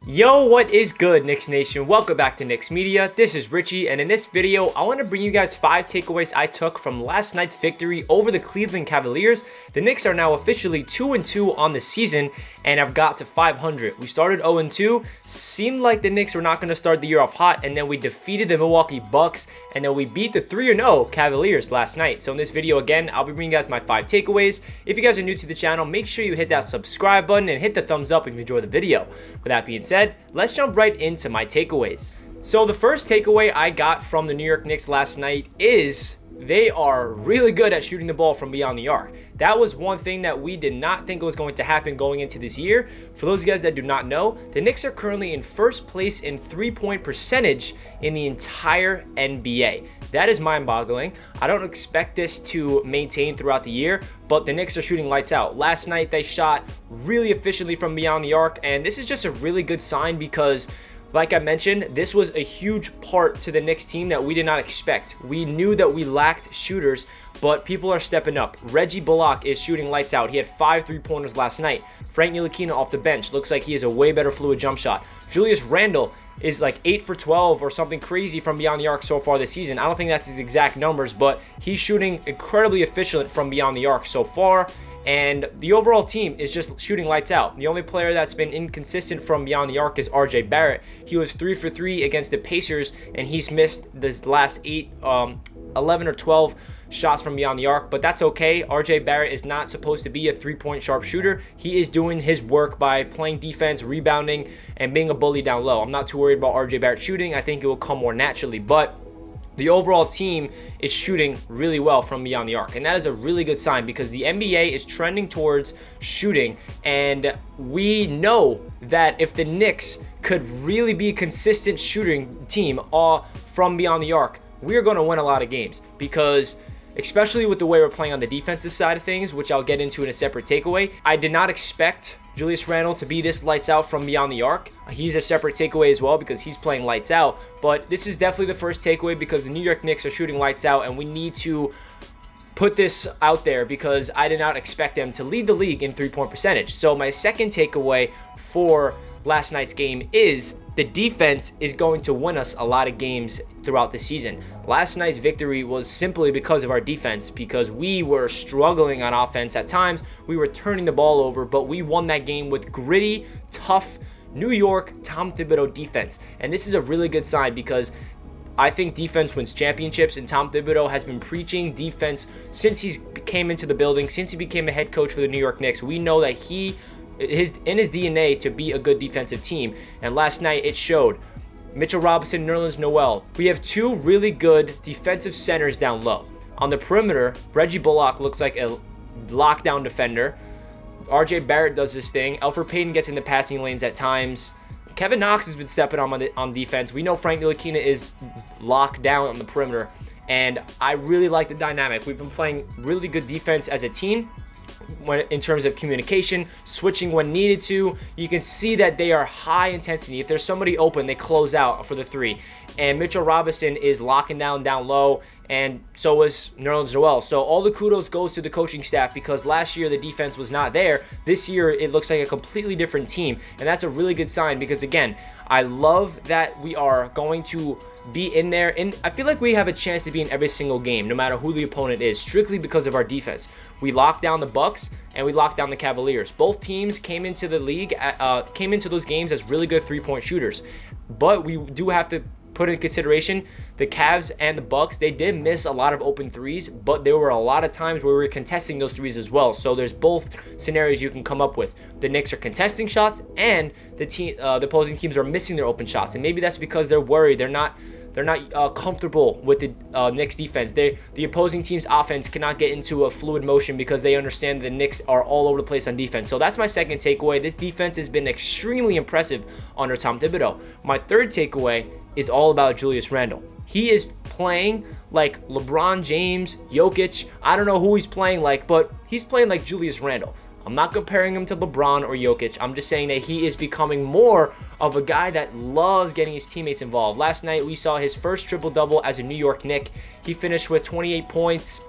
Yo, what is good, Knicks Nation? Welcome back to Knicks Media. This is Richie, and in this video, I want to bring you guys 5 takeaways I took from last night's victory over the Cleveland Cavaliers. The Knicks are now officially 2-2 on the season, and have got to 500. We started 0-2, seemed like the Knicks were not going to start the year off hot, and then we defeated the Milwaukee Bucks, and then we beat the 3-0 Cavaliers last night. So in this video, again, I'll be bringing you guys my 5 takeaways. If you guys are new to the channel, make sure you hit that subscribe button and hit the thumbs up if you enjoy the video. With that being said, let's jump right into my takeaways. So the first takeaway I got from the New York Knicks last night is they are really good at shooting the ball from beyond the arc. That was one thing that we did not think was going to happen going into this year. For those of you guys that do not know, the Knicks are currently in first place in three-point percentage in the entire NBA. That is mind-boggling. I don't expect this to maintain throughout the year, but the Knicks are shooting lights out. Last night, they shot really efficiently from beyond the arc, and this is just a really good sign because, like I mentioned, this was a huge part to the Knicks team that we did not expect. We knew that we lacked shooters, but people are stepping up. Reggie Bullock is shooting lights out. He had 5 3-pointers last night. Frank Ntilikina off the bench. Looks like he has a way better fluid jump shot. Julius Randle is like 8 for 12 or something crazy from beyond the arc so far this season. I don't think that's his exact numbers, but he's shooting incredibly efficient from beyond the arc so far. And the overall team is just shooting lights out. The only player that's been inconsistent from beyond the arc is RJ Barrett. He was 3 for 3 against the Pacers, and he's missed this last 11 or 12 shots from beyond the arc, but that's okay. RJ Barrett is not supposed to be a three-point sharp shooter. He is doing his work by playing defense, rebounding, and being a bully down low. I'm not too worried about RJ Barrett shooting. I think it will come more naturally, but the overall team is shooting really well from beyond the arc, and that is a really good sign because the NBA is trending towards shooting, and we know that if the Knicks could really be a consistent shooting team from beyond the arc, we are going to win a lot of games because especially with the way we're playing on the defensive side of things, which I'll get into in a separate takeaway. I did not expect Julius Randle to be this lights out from beyond the arc. He's a separate takeaway as well because he's playing lights out, but this is definitely the first takeaway because the New York Knicks are shooting lights out, and we need to put this out there because I did not expect them to lead the league in three-point percentage. So my second takeaway for last night's game is the defense is going to win us a lot of games throughout the season. Last night's victory was simply because of our defense, because we were struggling on offense at times. We were turning the ball over, but we won that game with gritty, tough New York Tom Thibodeau defense. And this is a really good sign because I think defense wins championships, and Tom Thibodeau has been preaching defense since he came into the building, since he became a head coach for the New York Knicks. We know that in his DNA to be a good defensive team, and last night it showed. Mitchell Robinson, Nerlens Noel. We have 2 really good defensive centers down low. On the perimeter, Reggie Bullock looks like a lockdown defender. RJ Barrett does this thing. Elfrid Payton gets in the passing lanes at times. Kevin Knox has been stepping on defense. We know Frank Ntilikina is locked down on the perimeter, and I really like the dynamic. We've been playing really good defense as a team in terms of communication, switching when needed to. You can see that they are high intensity. If there's somebody open, they close out for the 3. And Mitchell Robinson is locking down low, and so is Nerlens Noel. So all the kudos goes to the coaching staff because last year the defense was not there. This year it looks like a completely different team, and that's a really good sign because, again, I love that we are going to be in there, and I feel like we have a chance to be in every single game, no matter who the opponent is, strictly because of our defense. We locked down the Bucks and we locked down the Cavaliers. Both teams came into the league, came into those games as really good three-point shooters, but we do have to put in consideration the Cavs and the Bucks. They did miss a lot of open threes, but there were a lot of times where we were contesting those threes as well. So there's both scenarios you can come up with. The Knicks are contesting shots, and the opposing teams are missing their open shots, and maybe that's because they're worried. They're not comfortable with the Knicks defense. The opposing team's offense cannot get into a fluid motion because they understand the Knicks are all over the place on defense. So that's my second takeaway. This defense has been extremely impressive under Tom Thibodeau. My third takeaway is all about Julius Randle. He is playing like LeBron James, Jokic. I don't know who he's playing like, but he's playing like Julius Randle. I'm not comparing him to LeBron or Jokic. I'm just saying that he is becoming more of a guy that loves getting his teammates involved. Last night, we saw his first triple-double as a New York Knick. He finished with 28 points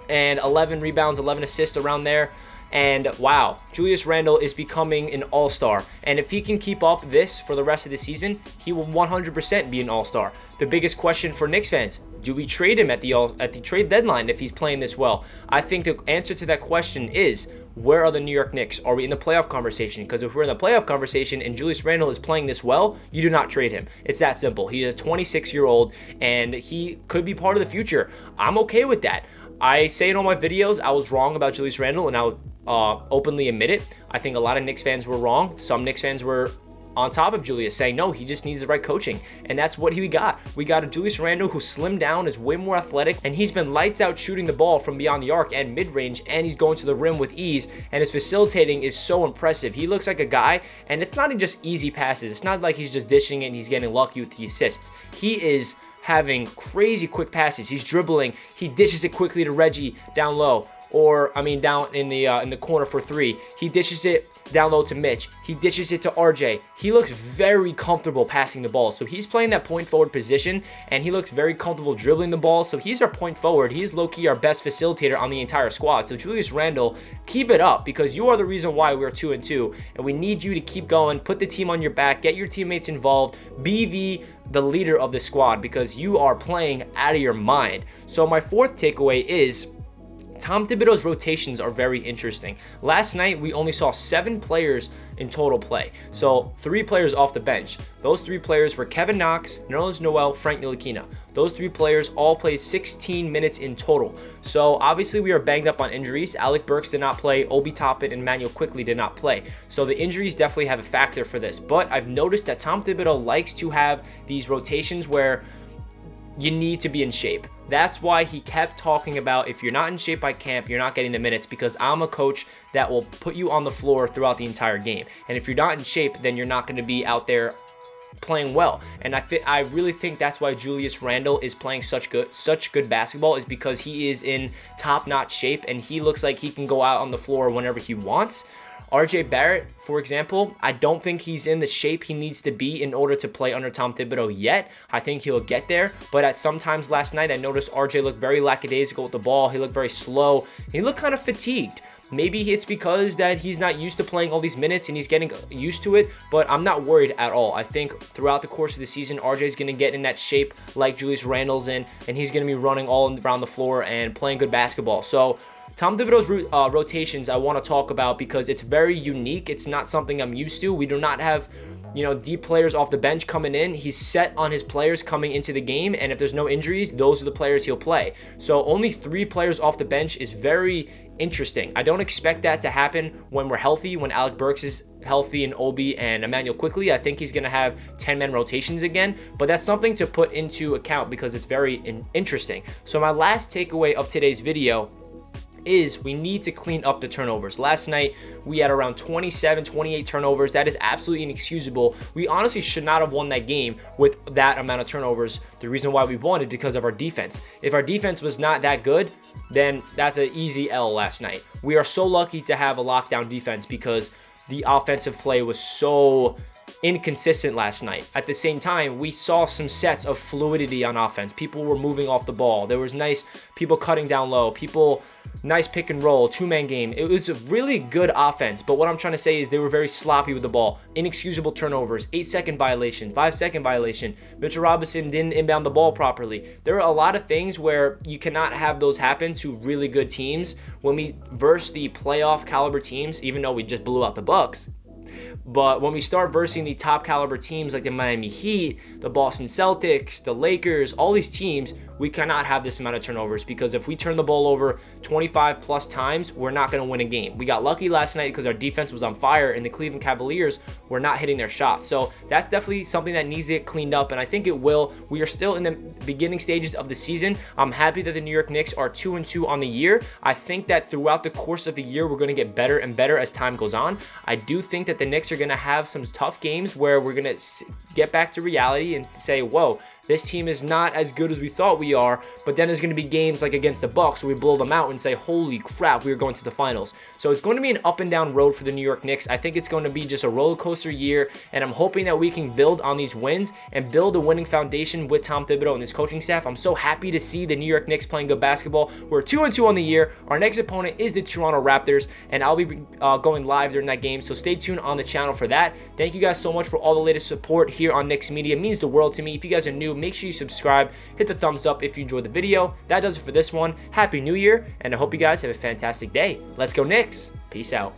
and 11 rebounds, 11 assists around there. And wow, Julius Randle is becoming an all-star. And if he can keep up this for the rest of the season, he will 100% be an all-star. The biggest question for Knicks fans, do we trade him at the trade deadline if he's playing this well? I think the answer to that question is, where are the New York Knicks? Are we in the playoff conversation? Because if we're in the playoff conversation and Julius Randle is playing this well, you do not trade him. It's that simple. He's a 26-year-old and he could be part of the future. I'm okay with that. I say in all my videos, I was wrong about Julius Randle and I'll openly admit it. I think a lot of Knicks fans were wrong. Some Knicks fans were on top of Julius, saying, no, he just needs the right coaching. And that's what we got. We got a Julius Randle who slimmed down, is way more athletic, and he's been lights out shooting the ball from beyond the arc and mid-range, and he's going to the rim with ease, and his facilitating is so impressive. He looks like a guy, and it's not just easy passes. It's not like he's just dishing it and he's getting lucky with the assists. He is having crazy quick passes. He's dribbling. He dishes it quickly to Reggie down low. Down in the corner for three. He dishes it down low to Mitch. He dishes it to RJ. He looks very comfortable passing the ball. So he's playing that point forward position, and he looks very comfortable dribbling the ball. So he's our point forward. He's low-key our best facilitator on the entire squad. So Julius Randle, keep it up, because you are the reason why we're 2-2, and we need you to keep going. Put the team on your back. Get your teammates involved. Be the leader of the squad, because you are playing out of your mind. So my fourth takeaway is, Tom Thibodeau's rotations are very interesting. Last night, we only saw 7 players in total play. So 3 players off the bench. Those 3 players were Kevin Knox, Nerlens Noel, Frank Ntilikina. Those 3 players all played 16 minutes in total. So obviously we are banged up on injuries. Alec Burks did not play. Obi Toppin and Emmanuel Quickley did not play. So the injuries definitely have a factor for this. But I've noticed that Tom Thibodeau likes to have these rotations where you need to be in shape. That's why he kept talking about, if you're not in shape by camp, you're not getting the minutes, because I'm a coach that will put you on the floor throughout the entire game. And if you're not in shape, then you're not going to be out there playing well. And I really think that's why Julius Randle is playing such good basketball, is because he is in top-notch shape and he looks like he can go out on the floor whenever he wants. RJ Barrett, for example, I don't think he's in the shape he needs to be in order to play under Tom Thibodeau yet. I think he'll get there, but at some times last night, I noticed RJ looked very lackadaisical with the ball. He looked very slow. He looked kind of fatigued. Maybe it's because that he's not used to playing all these minutes and he's getting used to it, but I'm not worried at all. I think throughout the course of the season, RJ is going to get in that shape like Julius Randle's in, and he's going to be running all around the floor and playing good basketball. So Tom Thibodeau's rotations I want to talk about because it's very unique. It's not something I'm used to. We do not have, deep players off the bench coming in. He's set on his players coming into the game, and if there's no injuries, those are the players he'll play. So only 3 players off the bench is very interesting. I don't expect that to happen when we're healthy, when Alec Burks is healthy and Obi and Emmanuel Quickley. I think he's going to have 10-man rotations again, but that's something to put into account because it's very interesting. So my last takeaway of today's video is we need to clean up the turnovers. Last night, we had around 27, 28 turnovers. That is absolutely inexcusable. We honestly should not have won that game with that amount of turnovers. The reason why we won is because of our defense. If our defense was not that good, then that's an easy L last night. We are so lucky to have a lockdown defense because the offensive play was so inconsistent last night. At the same time, we saw some sets of fluidity on offense. People were moving off the ball. There was nice people cutting down low, nice pick and roll, 2-man game. It was a really good offense, but what I'm trying to say is they were very sloppy with the ball. Inexcusable turnovers, 8-second violation, 5-second violation. Mitchell Robinson didn't inbound the ball properly. There are a lot of things where you cannot have those happen to really good teams. When we verse the playoff caliber teams, even though we just blew out the Bucks, but when we start versing the top caliber teams like the Miami Heat, the Boston Celtics, the Lakers, all these teams, we cannot have this amount of turnovers, because if we turn the ball over 25 plus times, we're not going to win a game. We got lucky last night because our defense was on fire and the Cleveland Cavaliers were not hitting their shots. So that's definitely something that needs to get cleaned up, and I think it will. We are still in the beginning stages of the season. I'm happy that the New York Knicks are 2-2 on the year. I think that throughout the course of the year, we're going to get better and better as time goes on. I do think that the Knicks are going to have some tough games where we're going to get back to reality and say, whoa, this team is not as good as we thought we are, but then there's going to be games like against the Bucks where we blow them out and say, holy crap, we are going to the finals. So it's going to be an up and down road for the New York Knicks. I think it's going to be just a roller coaster year, and I'm hoping that we can build on these wins and build a winning foundation with Tom Thibodeau and his coaching staff. I'm so happy to see the New York Knicks playing good basketball. We're 2-2 on the year. Our next opponent is the Toronto Raptors, and I'll be going live during that game, so stay tuned on the channel for that. Thank you guys so much for all the latest support here on Knicks Media. It means the world to me. If you guys are new, make sure you subscribe, hit the thumbs up if you enjoyed the video. That does it for this one. Happy New Year, and I hope you guys have a fantastic day. Let's go Knicks. Peace out.